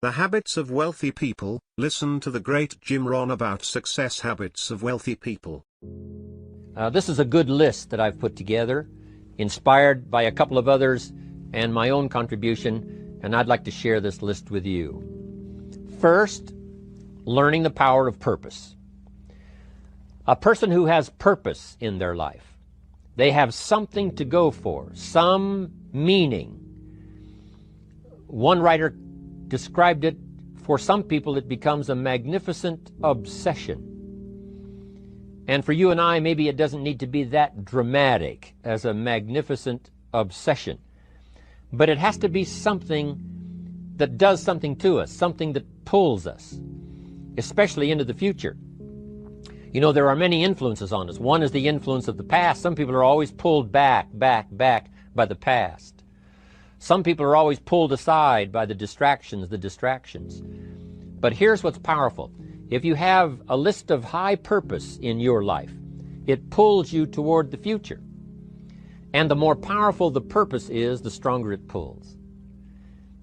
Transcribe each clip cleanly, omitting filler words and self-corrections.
The Habits of Wealthy People. Listen to the great Jim Rohn about success habits of wealthy people. This is a good list that I've put together, inspired by a couple of others and my own contribution, and I'd like to share this list with you. First, learning the power of purpose. A person who has purpose in their life, they have something to go for, some meaning. One writer described it, for some people it becomes a magnificent obsession. And for you and I, maybe it doesn't need to be that dramatic as a magnificent obsession. But it has to be something that does something to us, something that pulls us, especially into the future. You know, there are many influences on us. One is the influence of the past. Some people are always pulled back by the past. Some people are always pulled aside by the distractions. But here's what's powerful. If you have a list of high purpose in your life, it pulls you toward the future. And the more powerful the purpose is, the stronger it pulls.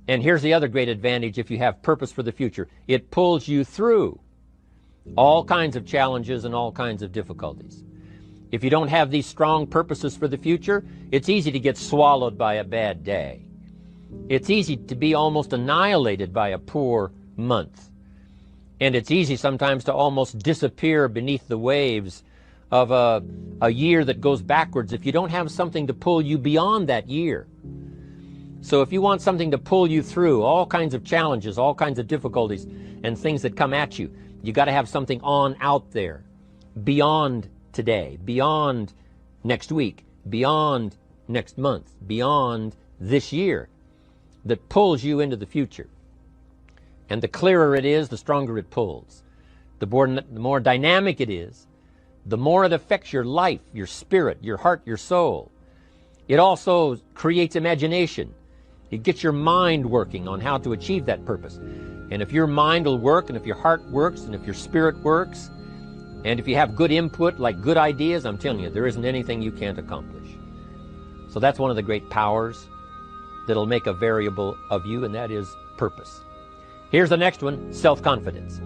And here's the other great advantage if you have purpose for the future. It pulls you through all kinds of challenges and all kinds of difficulties. If you don't have these strong purposes for the future, it's easy to get swallowed by a bad day. It's easy to be almost annihilated by a poor month. And it's easy sometimes to almost disappear beneath the waves of a year that goes backwards if you don't have something to pull you beyond that year. So if you want something to pull you through all kinds of challenges, all kinds of difficulties and things that come at you, you got to have something on out there beyond today, beyond next week, beyond next month, beyond this year, that pulls you into the future. And the clearer it is, the stronger it pulls. The more dynamic it is, the more it affects your life, your spirit, your heart, your soul. It also creates imagination. It gets your mind working on how to achieve that purpose. And if your mind will work, and if your heart works, and if your spirit works, and if you have good input, like good ideas, I'm telling you, there isn't anything you can't accomplish. So that's one of the great powers that'll make a variable of you, and that is purpose. Here's the next one, self-confidence.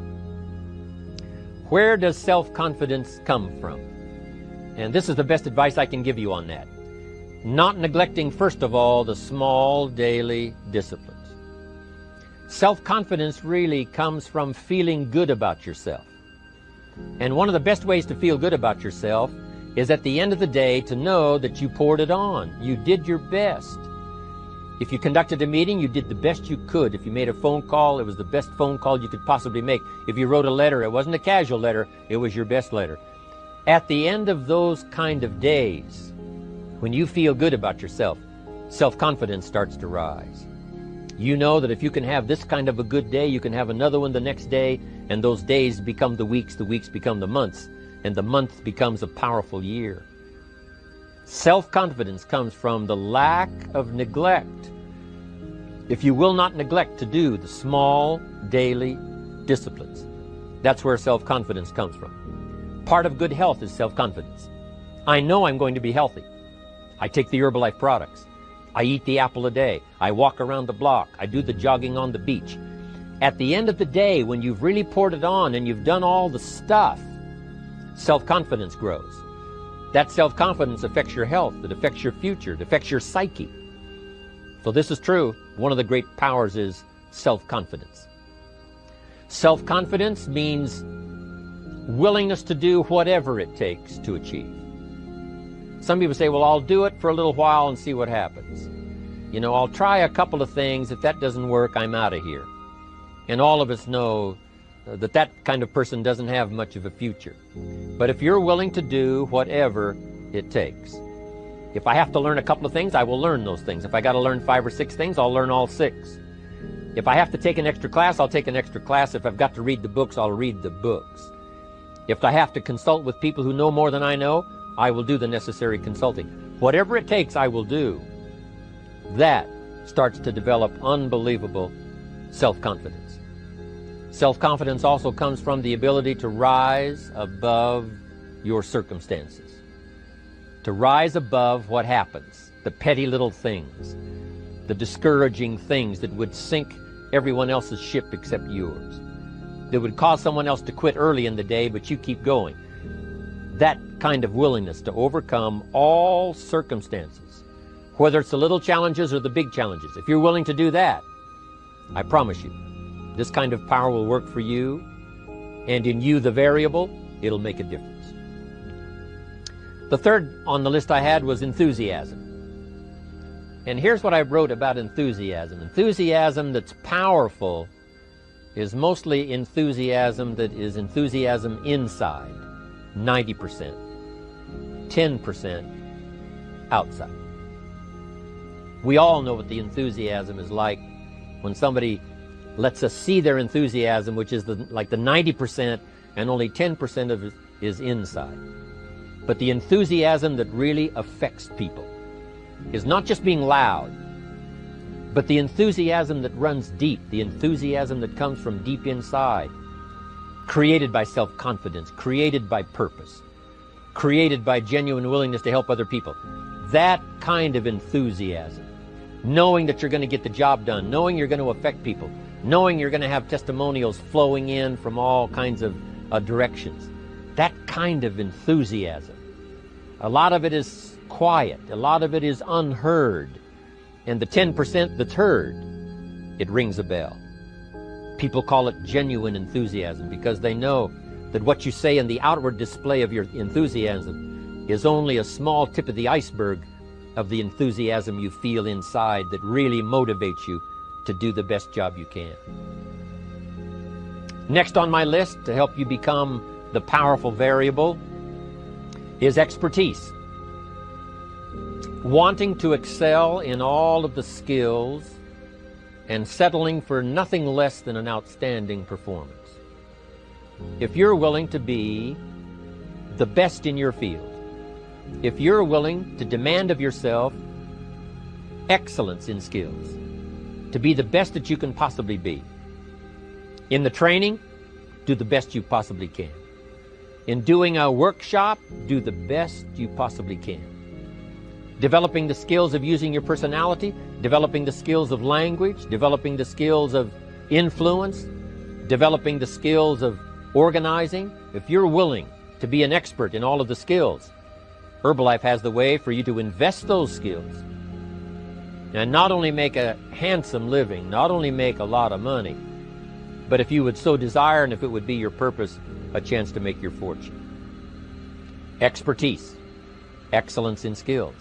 Where does self-confidence come from? And this is the best advice I can give you on that. Not neglecting, first of all, the small daily disciplines. Self-confidence really comes from feeling good about yourself. And one of the best ways to feel good about yourself is at the end of the day to know that you poured it on. You did your best. If you conducted a meeting, you did the best you could. If you made a phone call, it was the best phone call you could possibly make. If you wrote a letter, it wasn't a casual letter, it was your best letter. At the end of those kind of days, when you feel good about yourself, self-confidence starts to rise. You know that if you can have this kind of a good day, you can have another one the next day, and those days become the weeks become the months, and the month becomes a powerful year. Self-confidence comes from the lack of neglect. If you will not neglect to do the small daily disciplines, that's where self-confidence comes from. Part of good health is self-confidence. I know I'm going to be healthy. I take the Herbalife products. I eat the apple a day. I walk around the block. I do the jogging on the beach. At the end of the day, when you've really poured it on and you've done all the stuff, self-confidence grows. That self-confidence affects your health, it affects your future, it affects your psyche. So this is true. One of the great powers is self-confidence. Self-confidence means willingness to do whatever it takes to achieve. Some people say, well, I'll do it for a little while and see what happens. You know, I'll try a couple of things. If that doesn't work, I'm out of here. And all of us know that that kind of person doesn't have much of a future. But if you're willing to do whatever it takes, if I have to learn a couple of things, I will learn those things. If I got to learn 5 or 6 things, I'll learn all 6. If I have to take an extra class, I'll take an extra class. If I've got to read the books, I'll read the books. If I have to consult with people who know more than I know, I will do the necessary consulting. Whatever it takes, I will do. That starts to develop unbelievable self-confidence. Self-confidence also comes from the ability to rise above your circumstances, to rise above what happens, the petty little things, the discouraging things that would sink everyone else's ship except yours. That would cause someone else to quit early in the day, but you keep going. That kind of willingness to overcome all circumstances, whether it's the little challenges or the big challenges. If you're willing to do that, I promise you, this kind of power will work for you, and in you, the variable, it'll make a difference. The third on the list I had was enthusiasm. And here's what I wrote about enthusiasm. Enthusiasm that's powerful is mostly enthusiasm that is enthusiasm inside, 90%, 10% outside. We all know what the enthusiasm is like when somebody lets us see their enthusiasm, which is like the 90%, and only 10% of it is inside. But the enthusiasm that really affects people is not just being loud, but the enthusiasm that runs deep, the enthusiasm that comes from deep inside, created by self-confidence, created by purpose, created by genuine willingness to help other people. That kind of enthusiasm, knowing that you're going to get the job done, knowing you're going to affect people, knowing you're going to have testimonials flowing in from all kinds of directions. That kind of enthusiasm. A lot of it is quiet. A lot of it is unheard. And the 10% that's heard, it rings a bell. People call it genuine enthusiasm because they know that what you say in the outward display of your enthusiasm is only a small tip of the iceberg of the enthusiasm you feel inside that really motivates you to do the best job you can. Next on my list to help you become the powerful variable is expertise. Wanting to excel in all of the skills and settling for nothing less than an outstanding performance. If you're willing to be the best in your field, if you're willing to demand of yourself excellence in skills, to be the best that you can possibly be. In the training, do the best you possibly can. In doing a workshop, do the best you possibly can. Developing the skills of using your personality, developing the skills of language, developing the skills of influence, developing the skills of organizing. If you're willing to be an expert in all of the skills, Herbalife has the way for you to invest those skills and not only make a handsome living, not only make a lot of money, but if you would so desire and if it would be your purpose, a chance to make your fortune. Expertise, excellence in skills.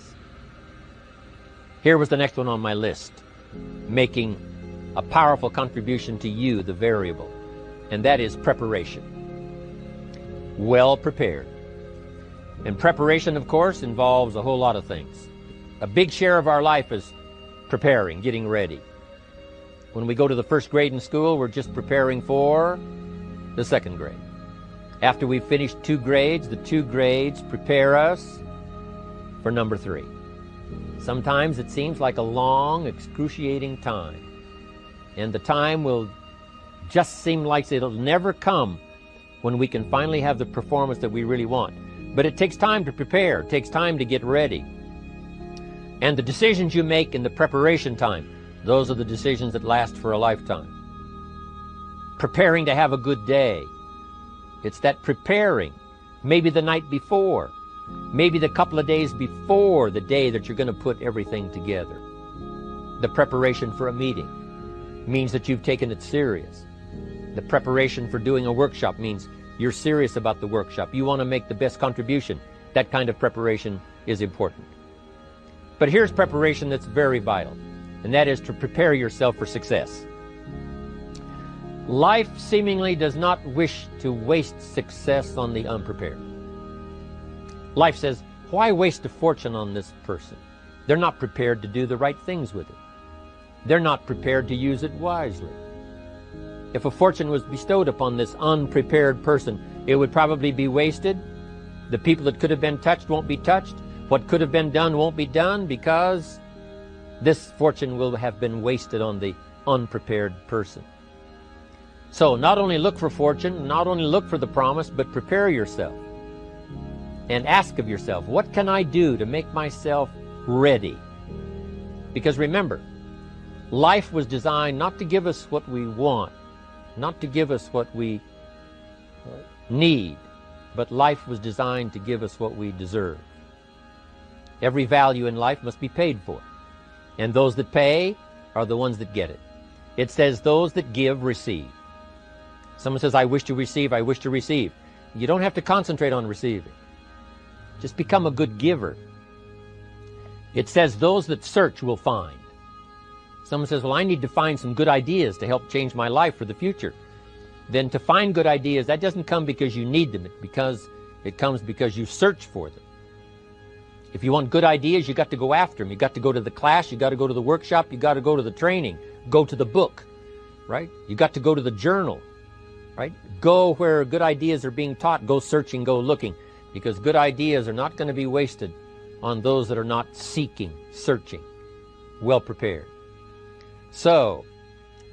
Here was the next one on my list, making a powerful contribution to you, the variable, and that is preparation. Well prepared. And preparation, of course, involves a whole lot of things. A big share of our life is preparing, getting ready. When we go to the first grade in school, we're just preparing for the second grade. After we've finished 2 grades, the 2 grades prepare us for number 3. Sometimes it seems like a long, excruciating time. And the time will just seem like it'll never come when we can finally have the performance that we really want. But it takes time to prepare. It takes time to get ready. And the decisions you make in the preparation time, those are the decisions that last for a lifetime. Preparing to have a good day. It's that preparing, maybe the night before, maybe the couple of days before the day that you're going to put everything together. The preparation for a meeting means that you've taken it serious. The preparation for doing a workshop means you're serious about the workshop. You want to make the best contribution. That kind of preparation is important. But here's preparation that's very vital, and that is to prepare yourself for success. Life seemingly does not wish to waste success on the unprepared. Life says, why waste a fortune on this person? They're not prepared to do the right things with it. They're not prepared to use it wisely. If a fortune was bestowed upon this unprepared person, it would probably be wasted. The people that could have been touched won't be touched. What could have been done won't be done because this fortune will have been wasted on the unprepared person. So not only look for fortune, not only look for the promise, but prepare yourself. And ask of yourself, what can I do to make myself ready? Because remember, Life was designed not to give us what we want, not to give us what we need, but life was designed to give us what we deserve. Every value in life must be paid for, and those that pay are the ones that get it. It says those that give receive. Someone says, I wish to receive, I wish to receive. You don't have to concentrate on receiving. Just become a good giver. It says those that search will find. Someone says, well, I need to find some good ideas to help change my life for the future. Then to find good ideas, that doesn't come because you need them. It comes because you search for them. If you want good ideas, you got to go after them. You got to go to the class, you got to go to the workshop, you got to go to the training, go to the book, right? You got to go to the journal, right? Go where good ideas are being taught. Go searching, go looking, because good ideas are not going to be wasted on those that are not seeking, searching, well prepared. So,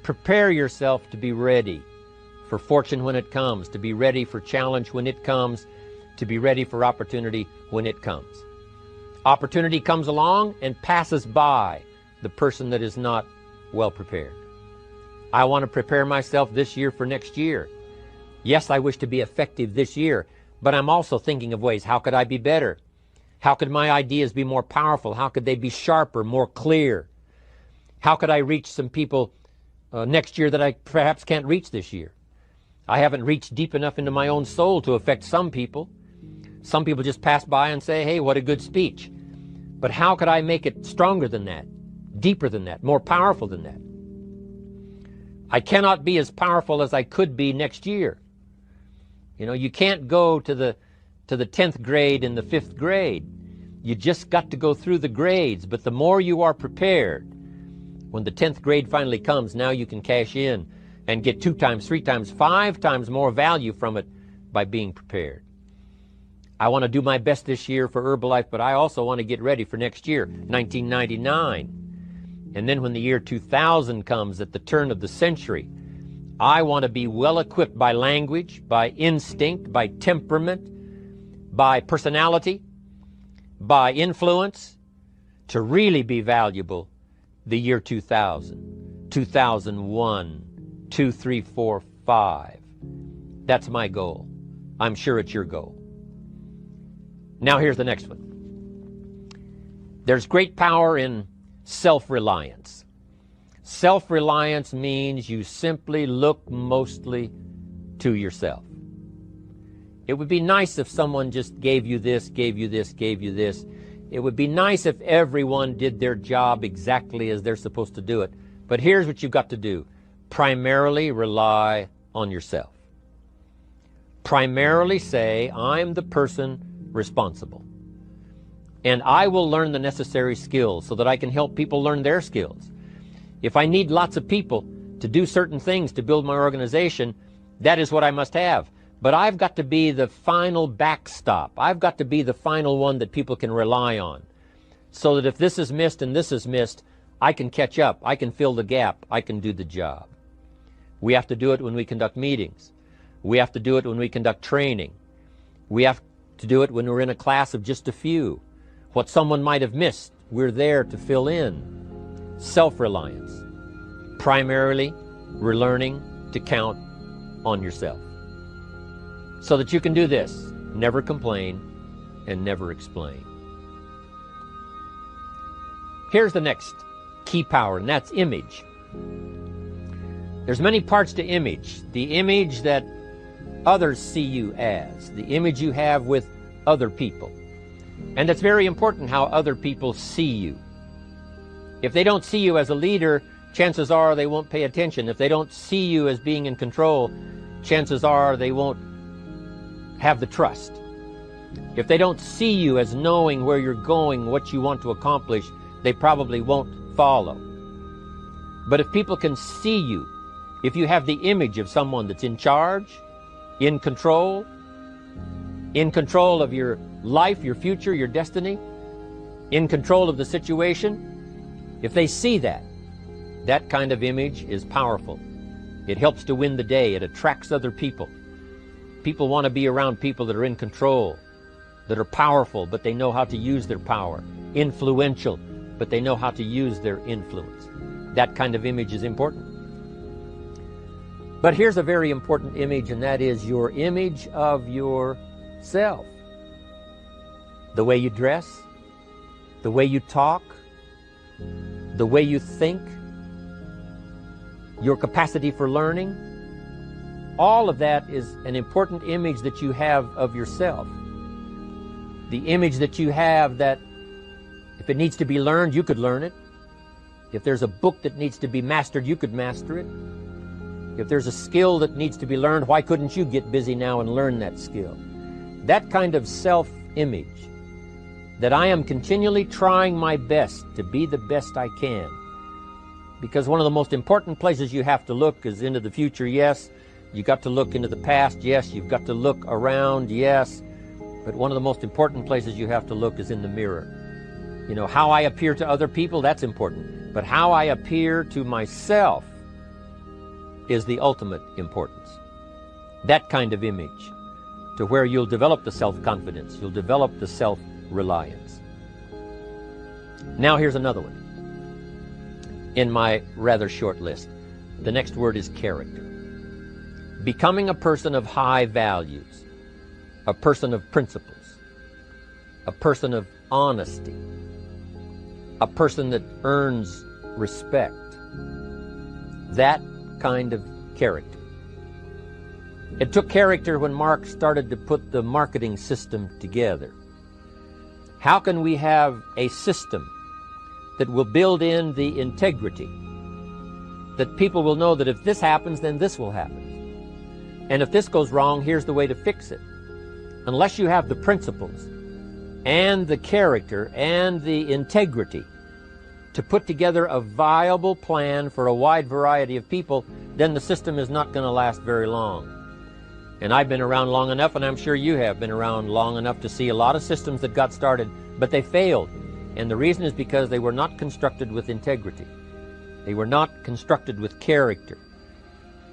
prepare yourself to be ready for fortune when it comes, to be ready for challenge when it comes, to be ready for opportunity when it comes. Opportunity comes along and passes by the person that is not well prepared. I want to prepare myself this year for next year. Yes, I wish to be effective this year, but I'm also thinking of ways, how could I be better? How could my ideas be more powerful? How could they be sharper, more clear? How could I reach some people next year that I perhaps can't reach this year? I haven't reached deep enough into my own soul to affect some people. Some people just pass by and say, hey, what a good speech. But how could I make it stronger than that, deeper than that, more powerful than that? I cannot be as powerful as I could be next year. You know, you can't go to the 10th grade in the 5th grade. You just got to go through the grades. But the more you are prepared, when the 10th grade finally comes, now you can cash in and get 2 times, 3 times, 5 times more value from it by being prepared. I want to do my best this year for Herbalife, but I also want to get ready for next year, 1999. And then when the year 2000 comes at the turn of the century, I want to be well equipped by language, by instinct, by temperament, by personality, by influence, to really be valuable the year 2000, 2001, 2, 3, 4, 5. That's my goal. I'm sure it's your goal. Now here's the next one. There's great power in self-reliance. Self-reliance means you simply look mostly to yourself. It would be nice if someone just gave you this, gave you this, gave you this. It would be nice if everyone did their job exactly as they're supposed to do it. But here's what you've got to do. Primarily rely on yourself. Primarily say, I'm the person responsible. And I will learn the necessary skills so that I can help people learn their skills. If I need lots of people to do certain things to build my organization, that is what I must have. But I've got to be the final backstop. I've got to be the final one that people can rely on. So that if this is missed and this is missed, I can catch up. I can fill the gap. I can do the job. We have to do it when we conduct meetings. We have to do it when we conduct training. We have to do it when we're in a class of just a few. What someone might have missed, we're there to fill in. Self-reliance. Primarily, we're learning to count on yourself. So that you can do this, never complain and never explain. Here's the next key power, and that's image. There's many parts to image. The image that others see you as, the image you have with other people. And it's very important how other people see you. If they don't see you as a leader, chances are they won't pay attention. If they don't see you as being in control, chances are they won't have the trust. If they don't see you as knowing where you're going, what you want to accomplish, they probably won't follow. But if people can see you, if you have the image of someone that's in charge, in control of your life, your future, your destiny, in control of the situation, if they see that, that kind of image is powerful. It helps to win the day. It attracts other people. People want to be around people that are in control, that are powerful, but they know how to use their power, influential, but they know how to use their influence. That kind of image is important. But here's a very important image, and that is your image of yourself. The way you dress, the way you talk, the way you think, your capacity for learning, all of that is an important image that you have of yourself. The image that you have that if it needs to be learned, you could learn it. If there's a book that needs to be mastered, you could master it. If there's a skill that needs to be learned, why couldn't you get busy now and learn that skill? That kind of self-image, that I am continually trying my best to be the best I can. Because one of the most important places you have to look is into the future, yes. You got to look into the past, yes. You've got to look around, yes. But one of the most important places you have to look is in the mirror. You know, how I appear to other people, that's important. But how I appear to myself is the ultimate importance. That kind of image, to where you'll develop the self-confidence, you'll develop the self-reliance. Now here's another one in my rather short list. The next word is character. Becoming a person of high values, a person of principles, a person of honesty, a person that earns respect. That kind of character. It took character when Mark started to put the marketing system together. How can we have a system that will build in the integrity, that people will know that if this happens, then this will happen, and if this goes wrong, here's the way to fix it? Unless you have the principles and the character and the integrity to put together a viable plan for a wide variety of people, then the system is not going to last very long. And I've been around long enough, and I'm sure you have been around long enough to see a lot of systems that got started, but they failed. And the reason is because they were not constructed with integrity. They were not constructed with character.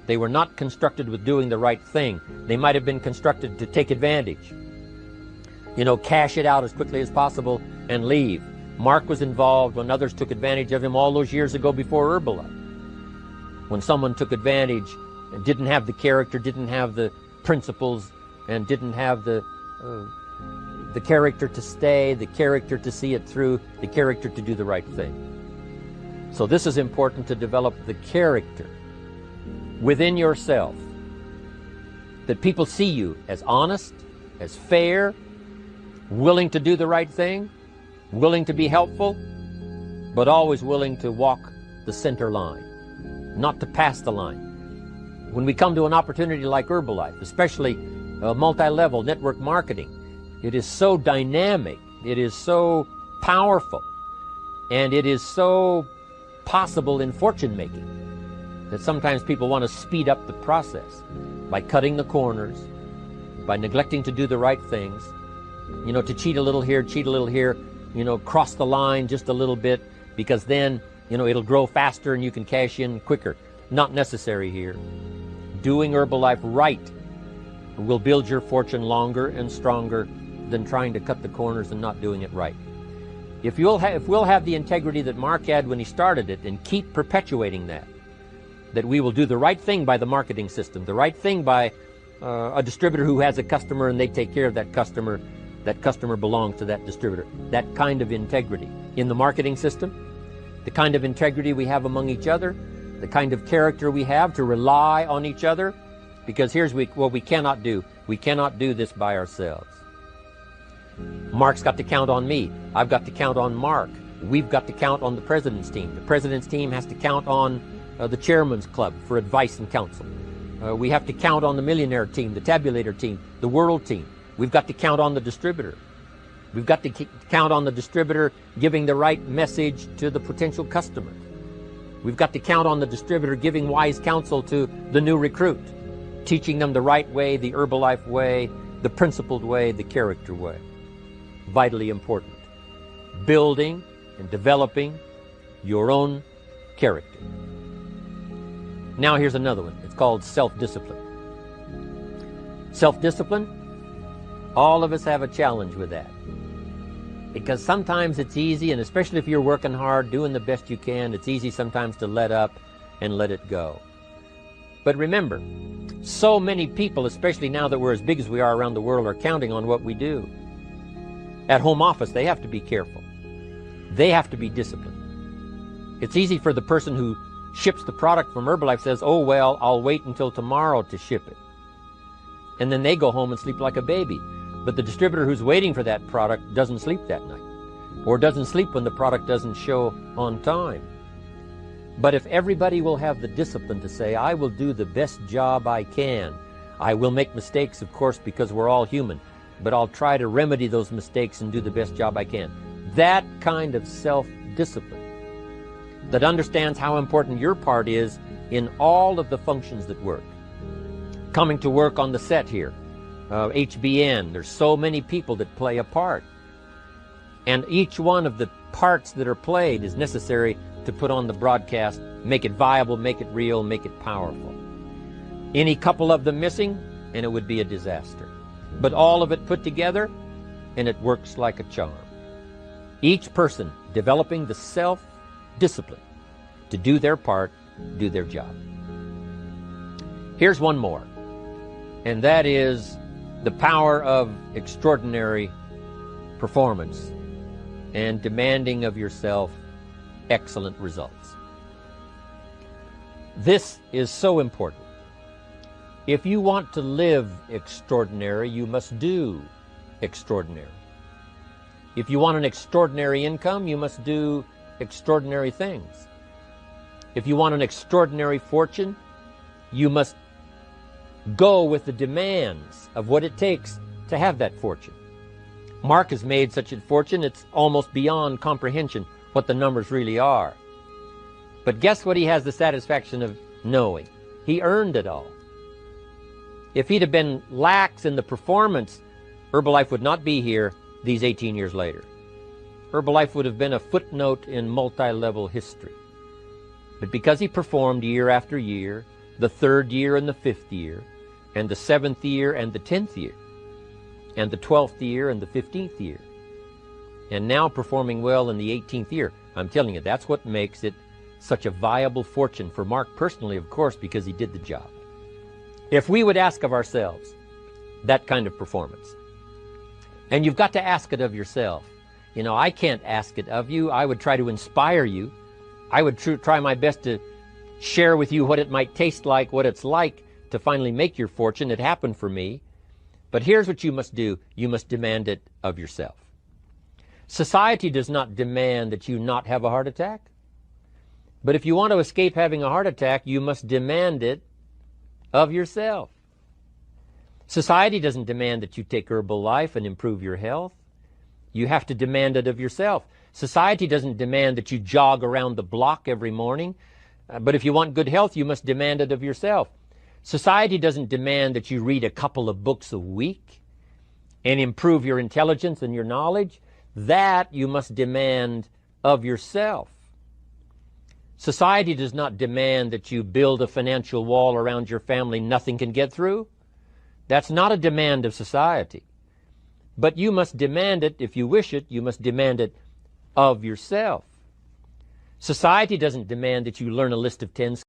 They were not constructed with doing the right thing. They might have been constructed to take advantage. You know, cash it out as quickly as possible and leave. Mark was involved when others took advantage of him all those years ago before Herbalife. When someone took advantage and didn't have the character, didn't have the principles, and didn't have the character to stay, the character to see it through, the character to do the right thing. So this is important, to develop the character within yourself, that people see you as honest, as fair, willing to do the right thing, willing to be helpful, but always willing to walk the center line, not to pass the line. When we come to an opportunity like Herbalife, especially multi-level network marketing, it is so dynamic, it is so powerful, and it is so possible in fortune making that sometimes people want to speed up the process by cutting the corners, by neglecting to do the right things, you know, to cheat a little here, you know, cross the line just a little bit, because then, you know, it'll grow faster and you can cash in quicker. Not necessary here. Doing Herbalife right will build your fortune longer and stronger than trying to cut the corners and not doing it right. If we'll have the integrity that Mark had when he started it, and keep perpetuating that we will do the right thing by the marketing system, the right thing by a distributor who has a customer and they take care of that customer belongs to that distributor. That kind of integrity in the marketing system, the kind of integrity we have among each other, the kind of character we have to rely on each other, because here's what we cannot do. We cannot do this by ourselves. Mark's got to count on me. I've got to count on Mark. We've got to count on the president's team. The president's team has to count on the chairman's club for advice and counsel. We have to count on the millionaire team, the tabulator team, the world team. We've got to count on the distributor. We've got to count on the distributor giving the right message to the potential customer. We've got to count on the distributor giving wise counsel to the new recruit, teaching them the right way, the Herbalife way, the principled way, the character way. Vitally important. Building and developing your own character. Now here's another one. It's called self-discipline. Self-discipline, all of us have a challenge with that. Because sometimes it's easy, and especially if you're working hard, doing the best you can, it's easy sometimes to let up and let it go. But remember, so many people, especially now that we're as big as we are around the world, are counting on what we do. At home office, they have to be careful. They have to be disciplined. It's easy for the person who ships the product from Herbalife says, oh, well, I'll wait until tomorrow to ship it. And then they go home and sleep like a baby. But the distributor who's waiting for that product doesn't sleep that night, or doesn't sleep when the product doesn't show on time. But if everybody will have the discipline to say, I will do the best job I can. I will make mistakes, of course, because we're all human, but I'll try to remedy those mistakes and do the best job I can. That kind of self-discipline that understands how important your part is in all of the functions that work. Coming to work on the set here, HBN, there's so many people that play a part. And each one of the parts that are played is necessary to put on the broadcast, make it viable, make it real, make it powerful. Any couple of them missing, and it would be a disaster. But all of it put together, and it works like a charm. Each person developing the self-discipline to do their part, do their job. Here's one more, and that is the power of extraordinary performance and demanding of yourself excellent results. This is so important. If you want to live extraordinary, you must do extraordinary. If you want an extraordinary income, you must do extraordinary things. If you want an extraordinary fortune, you must go with the demands of what it takes to have that fortune. Mark has made such a fortune, it's almost beyond comprehension what the numbers really are. But guess what he has the satisfaction of knowing? He earned it all. If he'd have been lax in the performance, Herbalife would not be here these 18 years later. Herbalife would have been a footnote in multi-level history. But because he performed year after year, the 3rd year and the 5th year, and the 7th year and the 10th year, and the 12th year and the 15th year, and now performing well in the 18th year, I'm telling you, that's what makes it such a viable fortune for Mark personally, of course, because he did the job. If we would ask of ourselves that kind of performance, and you've got to ask it of yourself. You know, I can't ask it of you. I would try to inspire you. I would try my best to share with you what it might taste like, what it's like to finally make your fortune. It happened for me. But here's what you must do. You must demand it of yourself. Society does not demand that you not have a heart attack. But if you want to escape having a heart attack, you must demand it of yourself. Society doesn't demand that you take Herbalife and improve your health. You have to demand it of yourself. Society doesn't demand that you jog around the block every morning. But if you want good health, you must demand it of yourself. Society doesn't demand that you read a couple of books a week and improve your intelligence and your knowledge. That you must demand of yourself. Society does not demand that you build a financial wall around your family nothing can get through. That's not a demand of society. But you must demand it, if you wish it, you must demand it of yourself. Society doesn't demand that you learn a list of 10